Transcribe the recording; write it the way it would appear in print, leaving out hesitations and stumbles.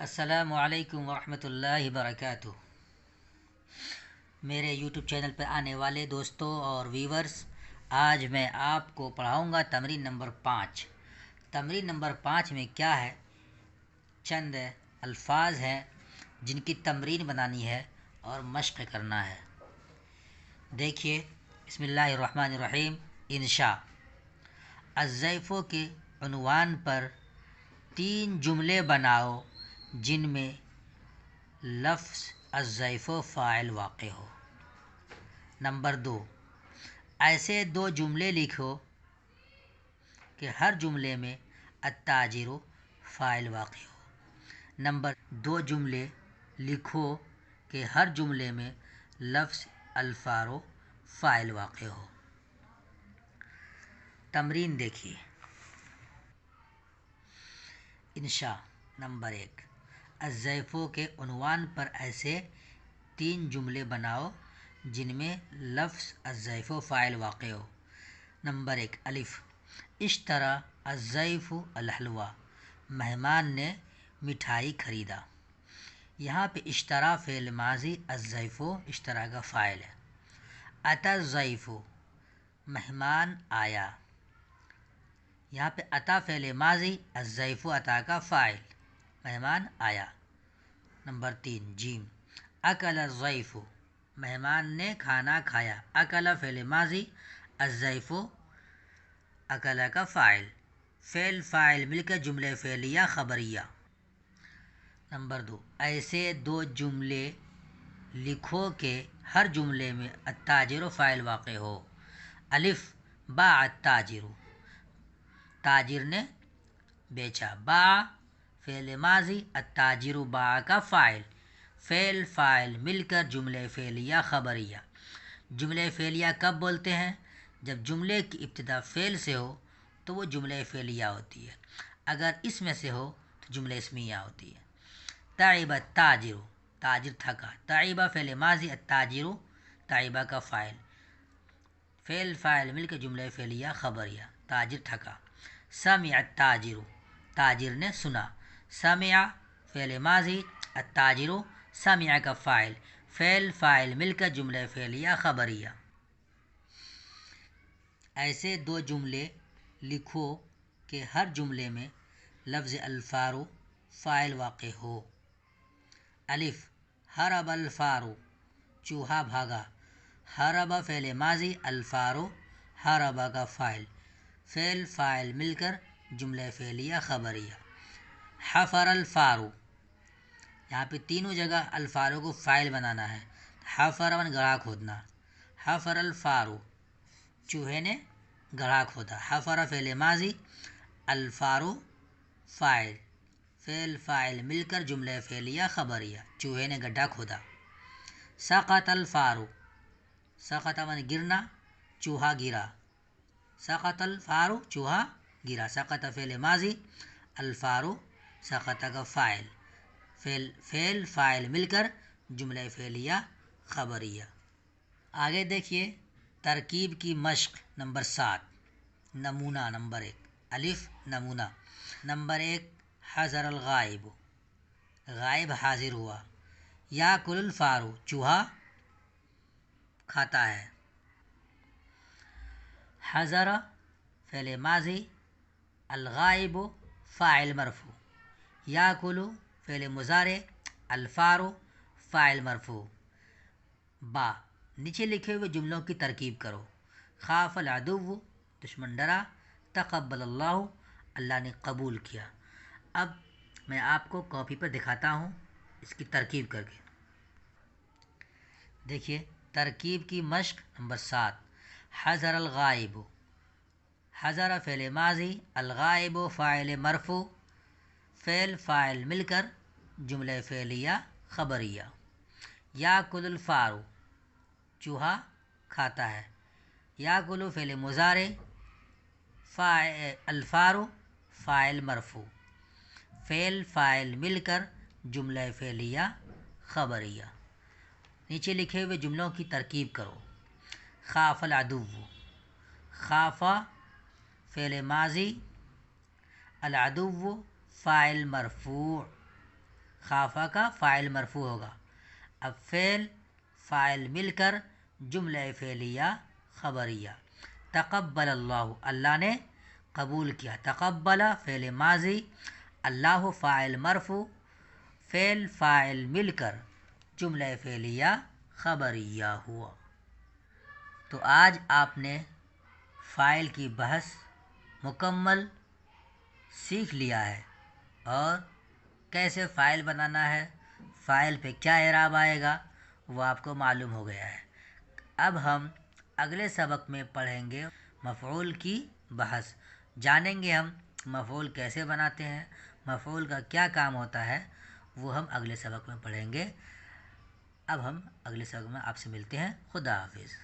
السلام علیکم ورحمۃ اللہ وبرکاتہ۔ میرے یوٹیوب چینل پر آنے والے دوستوں اور ویورز، آج میں آپ کو پڑھاؤں گا تمرین نمبر 5۔ تمرین نمبر 5 میں کیا ہے؟ چند الفاظ ہیں جن کی تمرین بنانی ہے اور مشق کرنا ہے۔ دیکھیے، بسم اللہ الرحمن الرحیم۔ انشاء الضیف کے عنوان پر 3 جملے بناؤ جن میں لفظ الضیف فاعل واقع ہو۔ نمبر 2، ایسے 2 جملے لکھو کہ ہر جملے میں التاجر فاعل واقع ہو۔ نمبر 2 جملے لکھو کہ ہر جملے میں لفظ الفارو فاعل واقع ہو۔ تمرین دیکھیے۔ انشاء نمبر 1، الضیف کے عنوان پر ایسے 3 جملے بناؤ جن میں لفظ الضیف فاعل واقع ہو۔ نمبر 1، الف، اشترى الضیف الحلوہ، مہمان نے مٹھائی خریدا۔ یہاں پہ اشترى فعل ماضی، الضیف اشترى کا فاعل ہے۔ اتی الضیف، مہمان آیا۔ یہاں پہ اتی فعل ماضی، الضیف اتی کا فاعل، مہمان آیا۔ نمبر 3، جیم، اکل الضیف، مہمان نے کھانا کھایا۔ اکل فعل ماضی، الضیف اکل کا فاعل، فعل فاعل مل کر جملہ فعلیہ خبریہ۔ نمبر 2، ایسے 2 جملے لکھو کہ ہر جملے میں التاجر فاعل واقع ہو۔ الف، باع التاجر، تاجر نے بیچا۔ باع فعل ماضی، التاجر باع کا فاعل، فعل فاعل مل کر جملہ فعلیہ خبریہ۔ جملہ فعلیہ کب بولتے ہیں؟ جب جملے کی ابتدا فعل سے ہو تو وہ جملہ فعلیہ ہوتی ہے، اگر اس میں سے ہو تو جملہ اسمیہ ہوتی ہے۔ تعب التاجر، تاجر تھکا۔ تعب فعل ماضی، التاجر تعب کا فاعل، فعل فاعل مل کر جملہ فعلیہ خبریہ، تاجر تھکا۔ سمع التاجر، تاجر نے سنا۔ سمع فعل ماضی، التاجر سمع کا فاعل، فعل فاعل مل کر جملہ فعلیہ خبریہ۔ ایسے 2 جملے لکھو کہ ہر جملے میں لفظ الفارو فاعل واقع ہو۔ الف، ہرب الفارو، چوہا بھاگا۔ ہرب فعل ماضی، الفارو ہرب کا فاعل، فعل فاعل مل کر جملہ فعلیہ خبریہ۔ حفر الفارو، یہاں پہ تینوں جگہ الفارو کو فاعل بنانا ہے۔ حفر گڑھا کھودنا۔ حفر الفارو، چوہے نے گڑھا کھودا۔ حفر فعل ماضی، الفارو فاعل، فعل فاعل مل کر جملہ فعلیہ خبریہ، چوہے نے گڈھا کھودا۔ سقط الفارو، سقط گرنا، چوہا گرا۔ سقط الفارو، چوہا گرا۔ سقط فعل ماضی، الفارو سقط کا فاعل، فعل فاعل مل کر جملہ فعلیہ خبریہ۔ آگے دیکھیے، ترکیب کی مشق نمبر 7۔ نمونہ نمبر 1، الف، نمونہ۔ نمبر 1، حضر الغائب، غائب حاضر ہوا۔ یاکل الفارو، چوہا کھاتا ہے۔ حضر فعل ماضی، الغائب فاعل مرفوع۔ یاکل فعل مضارع، الفارو فاعل مرفوع۔ با، نیچے لکھے ہوئے جملوں کی ترکیب کرو۔ خاف العدو، دشمن ڈرا۔ تقبل اللہ، اللہ نے قبول کیا۔ اب میں آپ کو کاپی پر دکھاتا ہوں اس کی ترکیب کر کے۔ دیکھیے، ترکیب کی مشق نمبر 7۔ حضر الغائب، حضر فعل ماضی، الغائب فاعل مرفوع، فعل فاعل مل کر جملہ فعلیہ خبریہ۔ یاکل الفارو، چوہا کھاتا ہے۔ یاکل فعل مضارع، الفارو فاعل مرفوع، فعل فاعل مل کر جملہ فعلیہ خبریہ۔ نیچے لکھے ہوئے جملوں کی ترکیب کرو۔ خاف العدو، خاف فعل ماضی، العدو فاعل مرفوع، خافا کا فاعل مرفوع ہوگا. اب فعل فاعل مل کر جملہ فعلیہ خبریہ. تقبل اللہ، اللہ نے قبول کیا. تقبل فعل ماضی، اللہ فاعل مرفوع، فعل فاعل مل کر جملہ فعلیہ خبریہ ہوا. تو آج آپ نے فاعل کی بحث مکمل سیکھ لیا ہے، اور کیسے فاعل بنانا ہے، فاعل پہ کیا اعراب آئے گا، وہ آپ کو معلوم ہو گیا ہے. اب ہم اگلے سبق میں پڑھیں گے مفعول کی بحث. جانیں گے ہم مفعول کیسے بناتے ہیں، مفعول کا کیا کام ہوتا ہے، وہ ہم اگلے سبق میں پڑھیں گے. اب ہم اگلے سبق میں آپ سے ملتے ہیں. خدا حافظ.